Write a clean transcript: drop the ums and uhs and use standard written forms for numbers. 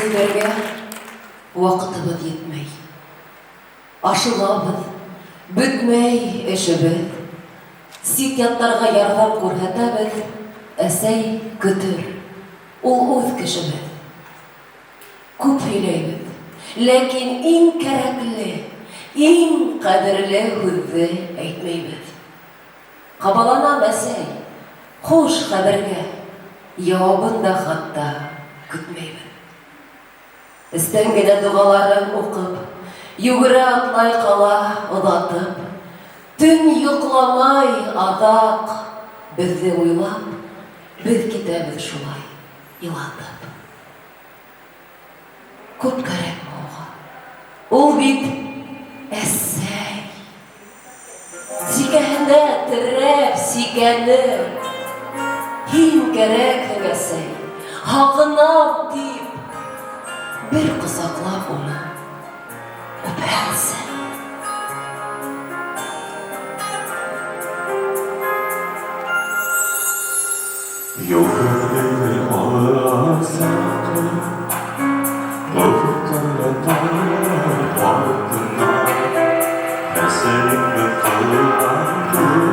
Сөйләргә вакытыбыз етмәй. Ашылабыз, бөтмәй эшебез. Сит яттарга ярдәм күрһәтәбез, әсәй көтөр, ул үз кешебез. Күп һөйләйбез, ләкин иң кәрәкле, иң кадерле һүзне әйтмәйбез. Кабаланам, әсәй, хуш хәбәргә, җавабын да хатта көтмәйбез. Эстән генә дугаларын укып, югыра атлай кала оҙатып, төн йоҡламай аҙаҡ беҙҙе уйлап, беҙ китәбеҙ шулай илатып. Күп кәрәкме уға? Ул бит әсәй. Сикәһенә терәп, сикәнеп, һин кәрәкһең, әсәй, һағынам тип, bir ҡосаҡлап уны үпһәңсе. Йүгерҙе аласаҡы, офоҡтарҙа артына, әсәйемде ҡылғанды.